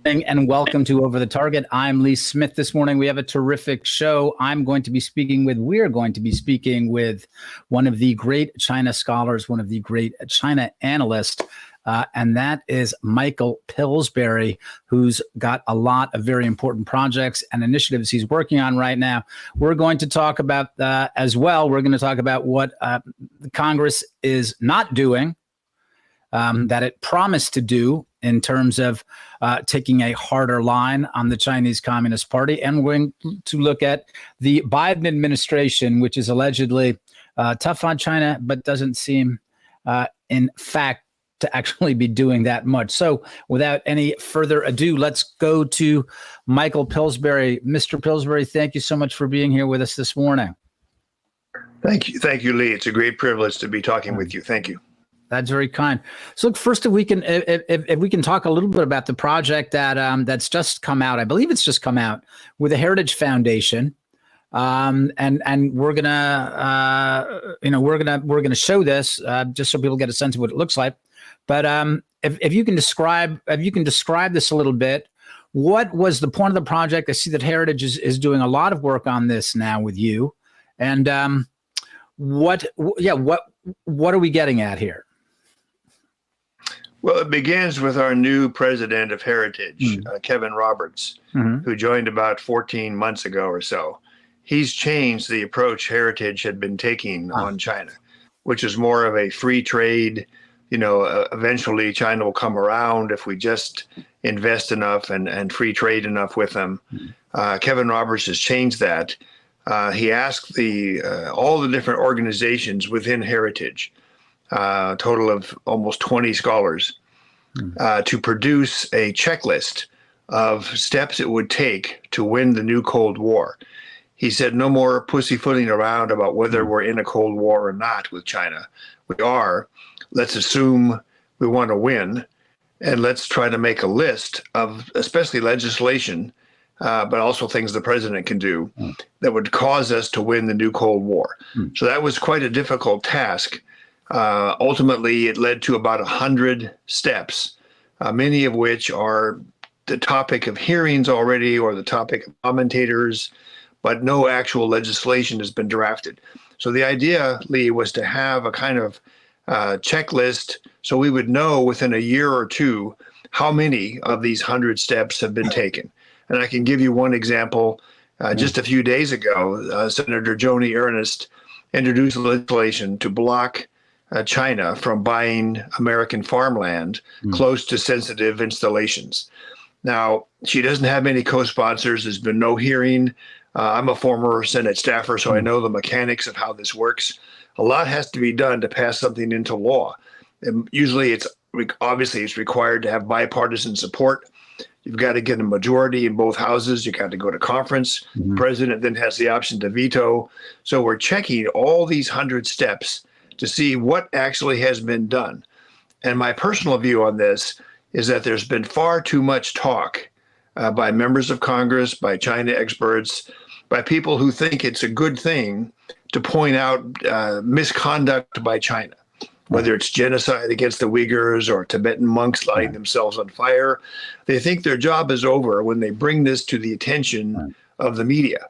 And welcome to Over the Target. I'm Lee Smith. This morning we have a terrific show. We're going to be speaking with one of the great China scholars, one of the great China analysts, and that is Michael Pillsbury, who's got a lot of very important projects and initiatives he's working on right now. We're going to talk about as well. We're going to talk about what Congress is not doing, that it promised to do in terms of taking a harder line on the Chinese Communist Party. And we're going to look at the Biden administration, which is allegedly tough on China, but doesn't seem, in fact, to actually be doing that much. So without any further ado, let's go to Michael Pillsbury. Mr. Pillsbury, thank you so much for being here with us this morning. Thank you. Thank you, Lee. It's a great privilege to be talking with you. Thank you. That's very kind. So, look, first, if we can talk a little bit about the project that that's just come out. I believe it's just come out with the Heritage Foundation, and we're gonna show this just so people get a sense of what it looks like. But if you can describe this a little bit, what was the point of the project? I see that Heritage is doing a lot of work on this now with you, and what are we getting at here? Well, it begins with our new president of Heritage, Kevin Roberts, who joined about 14 months ago or so. He's changed the approach Heritage had been taking on China, which is more of a free trade. Eventually China will come around if we just invest enough and free trade enough with them. Kevin Roberts has changed that. He asked all the different organizations within Heritage, a total of almost 20 scholars, to produce a checklist of steps it would take to win the new Cold War. He said no more pussyfooting around about whether we're in a Cold War or not with China. We are. Let's assume we want to win, and let's try to make a list of especially legislation, but also things the president can do that would cause us to win the new Cold War. So that was quite a difficult task. Ultimately, it led to about 100 steps, many of which are the topic of hearings already or the topic of commentators, but no actual legislation has been drafted. So the idea, Lee, was to have a kind of checklist so we would know within a year or two how many of these 100 steps have been taken. And I can give you one example. Just a few days ago, Senator Joni Ernst introduced legislation to block China from buying American farmland close to sensitive installations. Now, she doesn't have any co-sponsors. There's been no hearing. I'm a former Senate staffer, so I know the mechanics of how this works. A lot has to be done to pass something into law. And usually it's required to have bipartisan support. You've got to get a majority in both houses. You got to go to conference. The president then has the option to veto. So we're checking all these 100 steps to see what actually has been done. And my personal view on this is that there's been far too much talk by members of Congress, by China experts, by people who think it's a good thing to point out misconduct by China, whether it's genocide against the Uyghurs or Tibetan monks lighting themselves on fire. They think their job is over when they bring this to the attention of the media.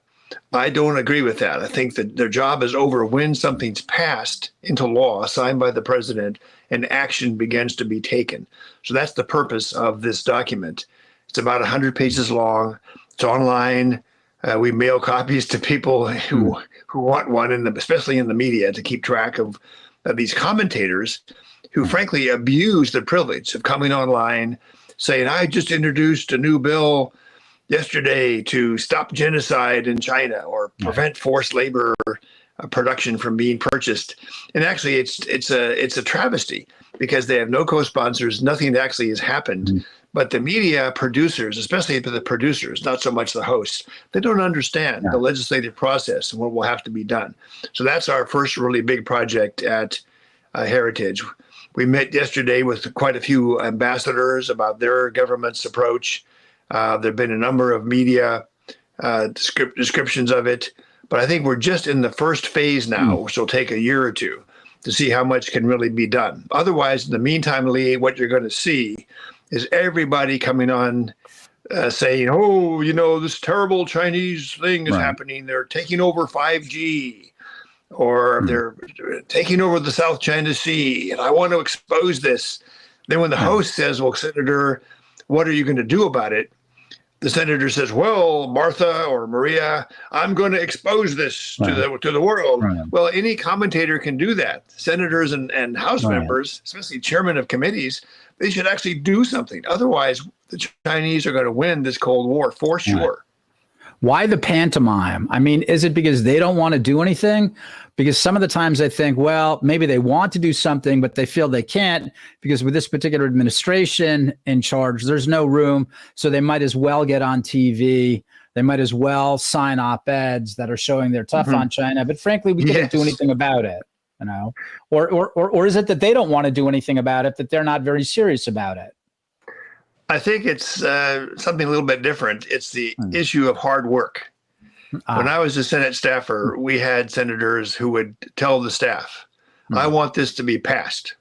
I don't agree with that. I think that their job is over when something's passed into law, signed by the president, and action begins to be taken. So that's the purpose of this document. It's about 100 pages long. It's online. We mail copies to people who want one, especially in the media, to keep track of these commentators who frankly abuse the privilege of coming online saying, I just introduced a new bill yesterday to stop genocide in China or prevent forced labor production from being purchased. And actually, it's a travesty because they have no co-sponsors. Nothing actually has happened. But the media producers, especially the producers, not so much the hosts, they don't understand the legislative process and what will have to be done. So that's our first really big project at Heritage. We met yesterday with quite a few ambassadors about their government's approach. There have been a number of media descriptions of it, but I think we're just in the first phase now, which will take a year or two to see how much can really be done. Otherwise, in the meantime, Lee, what you're going to see is everybody coming on saying, oh, this terrible Chinese thing is happening. They're taking over 5G, or they're taking over the South China Sea, and I want to expose this. Then when the host says, well, Senator, what are you going to do about it? The senator says, well, Martha or Maria, I'm going to expose this to the world. Well, any commentator can do that. Senators and House members, especially chairmen of committees, they should actually do something. Otherwise, the Chinese are going to win this Cold War for sure. Why the pantomime? I mean, is it because they don't want to do anything? Because some of the times I think, well, maybe they want to do something, but they feel they can't because with this particular administration in charge, there's no room. So they might as well get on TV. They might as well sign op-eds that are showing they're tough on China. But frankly, we can't do anything about it, Or is it that they don't want to do anything about it, that they're not very serious about it? I think it's something a little bit different. It's the issue of hard work. When I was a Senate staffer, we had senators who would tell the staff, I want this to be passed.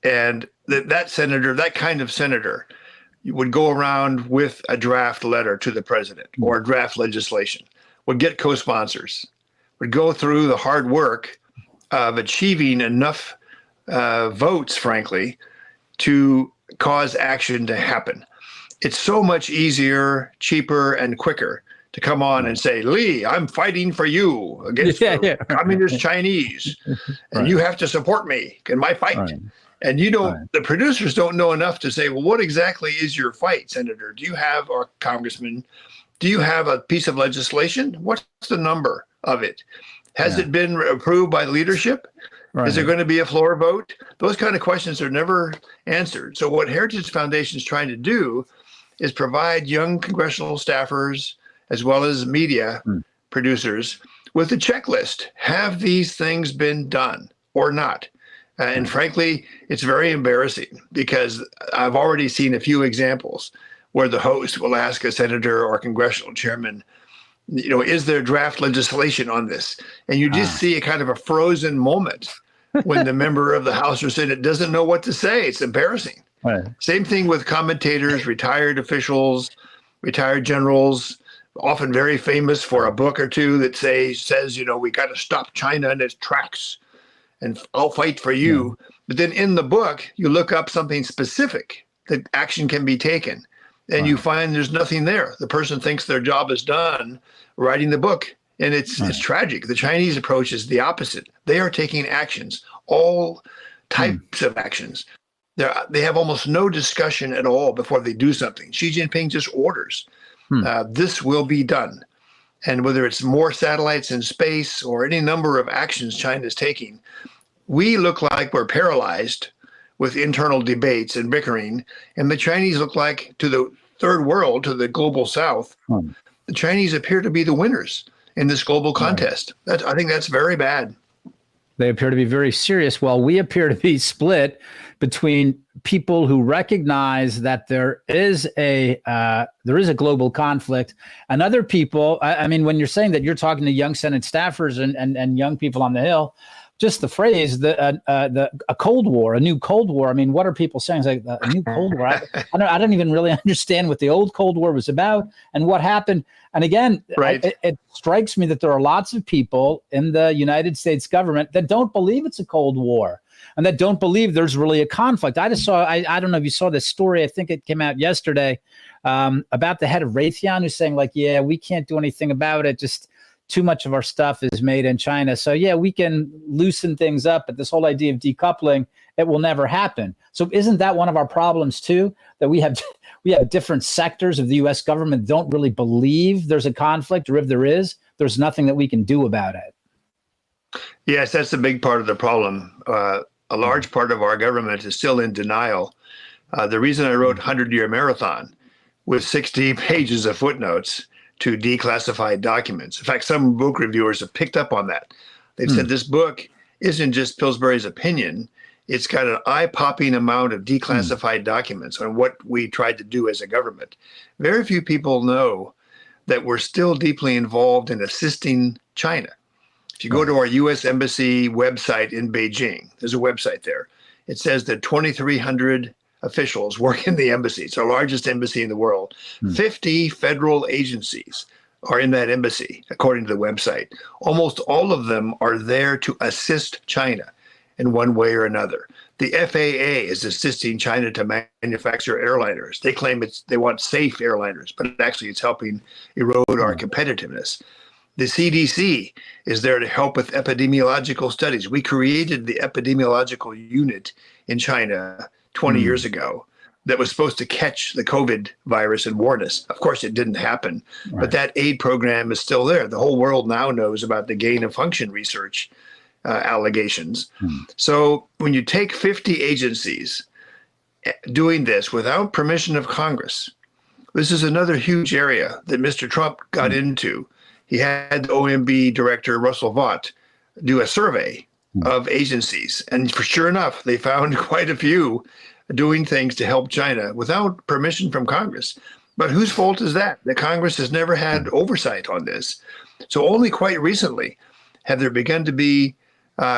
And that senator, that kind of senator, would go around with a draft letter to the president or draft legislation, would get co-sponsors, would go through the hard work of achieving enough votes, frankly, to cause action to happen. It's so much easier, cheaper, and quicker to come on and say, Lee, I'm fighting for you against the communist Chinese, and you have to support me in my fight. And the producers don't know enough to say, well, what exactly is your fight, Senator? Do you have, or Congressman, do you have a piece of legislation? What's the number of it? Has it been approved by leadership? Is there going to be a floor vote? Those kind of questions are never answered. So what Heritage Foundation is trying to do is provide young congressional staffers as well as media producers with a checklist. Have these things been done or not? And frankly, it's very embarrassing because I've already seen a few examples where the host will ask a senator or congressional chairman, is there draft legislation on this? And you just see a kind of a frozen moment when the member of the House or Senate doesn't know what to say. It's embarrassing. Same thing with commentators, retired officials, retired generals, often very famous for a book or two that says, we got to stop China in its tracks and I'll fight for you. But then in the book, you look up something specific that action can be taken. And you find there's nothing there. The person thinks their job is done writing the book. And it's tragic. The Chinese approach is the opposite. They are taking actions, all types of actions. They have almost no discussion at all before they do something. Xi Jinping just orders. This will be done. And whether it's more satellites in space or any number of actions China is taking, we look like we're paralyzed with internal debates and bickering. And the Chinese look like, to the third world, to the global south, the Chinese appear to be the winners in this global contest. I think that's very bad. They appear to be very serious. Well, we appear to be split between people who recognize that there is a global conflict, and other people. I mean, when you're saying that you're talking to young Senate staffers and young people on the Hill, just the phrase a Cold War, a new Cold War. I mean, what are people saying? It's like a new Cold War. I don't even really understand what the old Cold War was about and what happened. And again, it strikes me that there are lots of people in the United States government that don't believe it's a Cold War and that don't believe there's really a conflict. I just saw, I don't know if you saw this story, I think it came out yesterday, about the head of Raytheon who's saying we can't do anything about it. Just too much of our stuff is made in China. So we can loosen things up, but this whole idea of decoupling, it will never happen. So isn't that one of our problems too, that we have different sectors of the U.S. government don't really believe there's a conflict, or if there is, there's nothing that we can do about it? Yes, that's a big part of the problem. A large part of our government is still in denial. The reason I wrote 100-Year Marathon with 60 pages of footnotes to declassified documents. In fact, some book reviewers have picked up on that. They've said this book isn't just Pillsbury's opinion. It's got an eye-popping amount of declassified documents on what we tried to do as a government. Very few people know that we're still deeply involved in assisting China. If you go to our U.S. Embassy website in Beijing, there's a website there. It says that 2,300 officials work in the embassy. It's our largest embassy in the world. 50 federal agencies are in that embassy, according to the website. Almost all of them are there to assist China in one way or another. The FAA is assisting China to manufacture airliners. They claim they want safe airliners, but actually it's helping erode our competitiveness. The CDC is there to help with epidemiological studies. We created the epidemiological unit in China 20 years ago that was supposed to catch the COVID virus and warn us. Of course, it didn't happen, but that aid program is still there. The whole world now knows about the gain of function research allegations. So when you take 50 agencies doing this without permission of Congress, this is another huge area that Mr. Trump got into. He had the OMB director, Russell Vought, do a survey of agencies. And for sure enough, they found quite a few doing things to help China without permission from Congress. But whose fault is that? The Congress has never had oversight on this. So only quite recently have there begun to be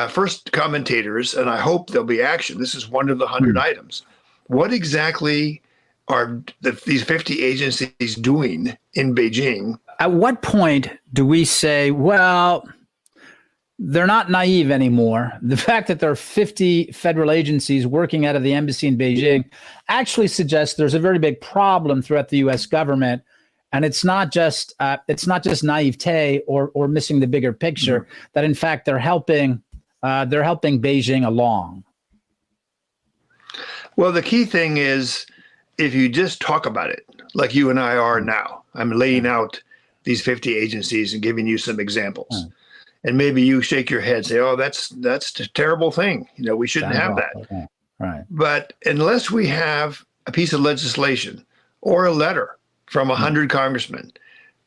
first commentators, and I hope there'll be action. This is one of the 100 items. What exactly are these 50 agencies doing in Beijing? At what point do we say, well, they're not naive anymore? The fact that there are 50 federal agencies working out of the embassy in Beijing actually suggests there's a very big problem throughout the U.S. government. And it's not just naivete or missing the bigger picture, that in fact they're helping Beijing along. Well, the key thing is, if you just talk about it like you and I are now, I'm laying out these 50 agencies and giving you some examples. And maybe you shake your head, say, oh, that's a terrible thing. You know, we shouldn't have that. Right. But unless we have a piece of legislation or a letter from 100 congressmen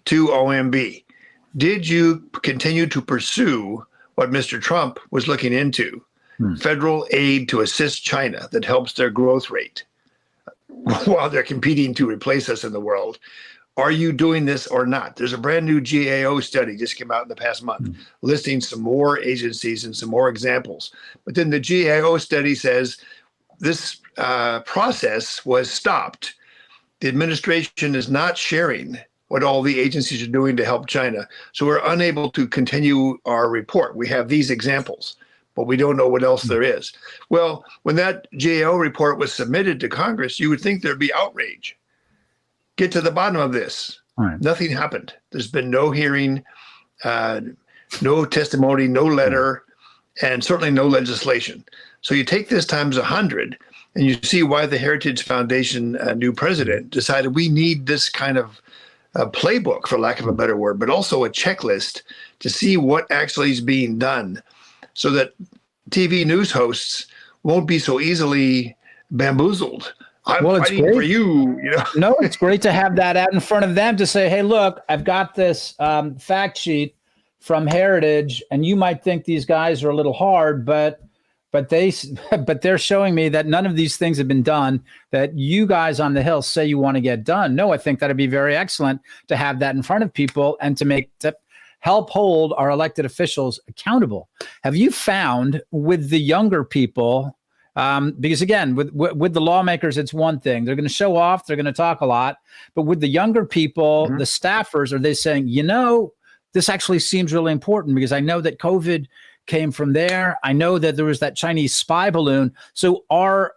to OMB, did you continue to pursue what Mr. Trump was looking into, federal aid to assist China that helps their growth rate while they're competing to replace us in the world? Are you doing this or not? There's a brand new GAO study just came out in the past month listing some more agencies and some more examples. But then the GAO study says this process was stopped. The administration is not sharing what all the agencies are doing to help China. So we're unable to continue our report. We have these examples, but we don't know what else there is. Well, when that GAO report was submitted to Congress, you would think there'd be outrage. Get to the bottom of this. Nothing happened. There's been no hearing, no testimony, no letter, and certainly no legislation. So you take this times 100, and you see why the Heritage Foundation new president decided we need this kind of playbook, for lack of a better word, but also a checklist to see what actually is being done so that TV news hosts won't be so easily bamboozled. I'm fighting for you, you know. No, it's great to have that out in front of them to say, hey, look, I've got this fact sheet from Heritage, and you might think these guys are a little hard, but they're showing me that none of these things have been done that you guys on the Hill say you want to get done. No, I think that'd be very excellent to have that in front of people and to help hold our elected officials accountable. Have you found with the younger people, because again, with the lawmakers, it's one thing. They're going to show off, they're going to talk a lot, but with the younger people, the staffers, are they saying, you know, this actually seems really important because I know that COVID came from there. I know that there was that Chinese spy balloon. So are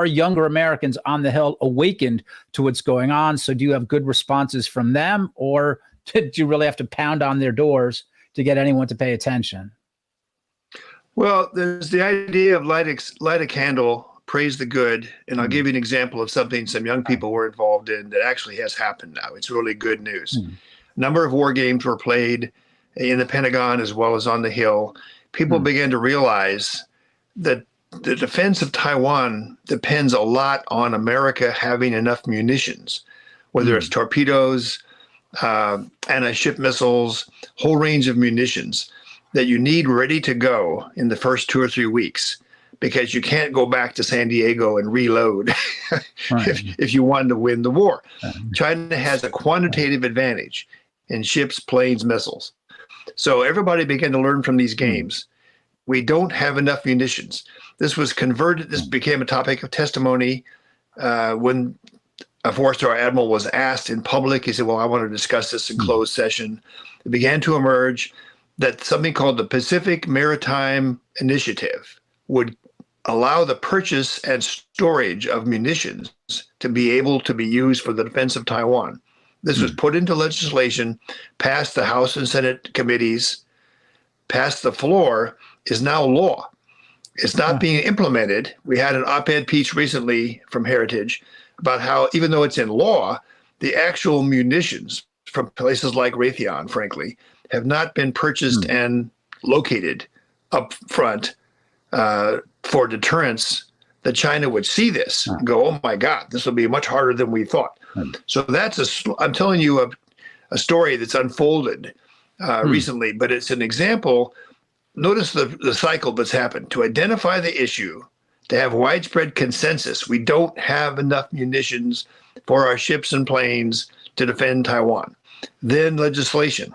younger Americans on the Hill awakened to what's going on? So do you have good responses from them, or did you really have to pound on their doors to get anyone to pay attention? Well, there's the idea of light a candle, praise the good. And I'll give you an example of something some young people were involved in that actually has happened now. It's really good news. A number of war games were played in the Pentagon as well as on the Hill. People began to realize that the defense of Taiwan depends a lot on America having enough munitions, whether it's torpedoes, anti-ship missiles, whole range of munitions that you need ready to go in the first 2 or 3 weeks, because you can't go back to San Diego and reload if you wanted to win the war. China has a quantitative advantage in ships, planes, missiles. So everybody began to learn from these games. We don't have enough munitions. This was converted. This became a topic of testimony when a four-star admiral was asked in public, he said, well, I want to discuss this in closed session. It began to emerge that something called the Pacific Maritime Initiative would allow the purchase and storage of munitions to be able to be used for the defense of Taiwan. This was put into legislation, passed the House and Senate committees, passed the floor, is now law. It's not being implemented. We had an op-ed piece recently from Heritage about how, even though it's in law, the actual munitions from places like Raytheon, frankly, have not been purchased and located up front for deterrence, that China would see this and go, oh my God, this will be much harder than we thought. So that's I'm telling you a story that's unfolded recently, but it's an example. Notice the cycle that's happened. To identify the issue, to have widespread consensus, we don't have enough munitions for our ships and planes to defend Taiwan. Then legislation,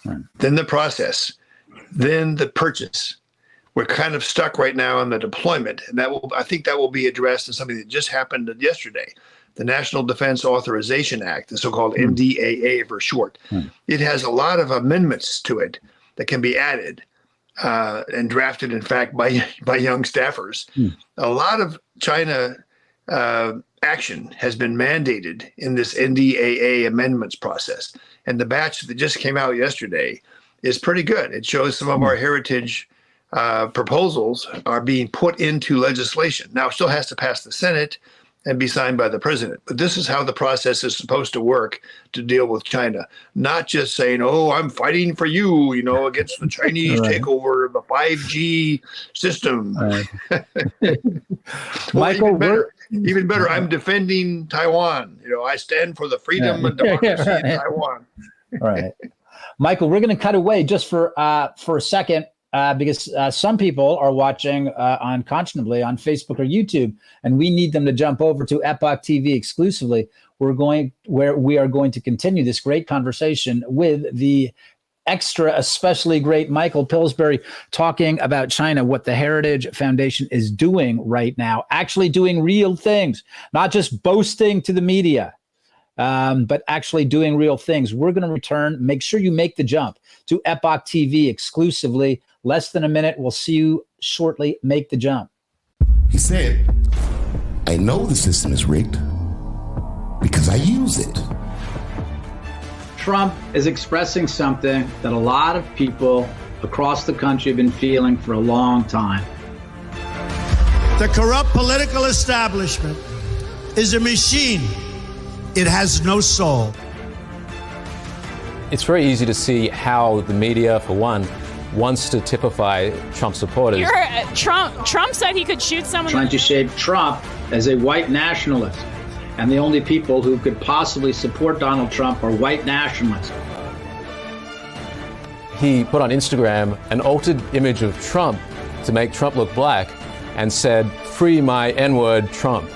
then the process, then the purchase. We're kind of stuck right now in the deployment, and I think that will be addressed in something that just happened yesterday. The National Defense Authorization Act, the so-called NDAA for short. It has a lot of amendments to it that can be added and drafted, in fact, by young staffers. A lot of China action has been mandated in this NDAA amendments process. And the batch that just came out yesterday is pretty good. It shows some of our heritage proposals are being put into legislation. Now, it still has to pass the Senate and be signed by the president. But this is how the process is supposed to work to deal with China. Not just saying, oh, I'm fighting for you, against the Chinese takeover of the 5G system. Michael, even better, I'm defending Taiwan. I stand for the freedom and democracy in Taiwan. Right. Michael, we're going to cut away just for a second. Because some people are watching unconscionably on Facebook or YouTube, and we need them to jump over to Epoch TV exclusively. Where we are going to continue this great conversation with the especially great Michael Pillsbury, talking about China, what the Heritage Foundation is doing right now, actually doing real things, not just boasting to the media. But actually doing real things. We're going to return. Make sure you make the jump to Epoch TV exclusively. Less than a minute. We'll see you shortly. Make the jump. He said, I know the system is rigged because I use it. Trump is expressing something that a lot of people across the country have been feeling for a long time. The corrupt political establishment is a machine. It has no soul. It's very easy to see how the media, for one, wants to typify Trump supporters. Trump said he could shoot someone. Trying to shape Trump as a white nationalist. And the only people who could possibly support Donald Trump are white nationalists. He put on Instagram an altered image of Trump to make Trump look black and said, "Free my N-word, Trump."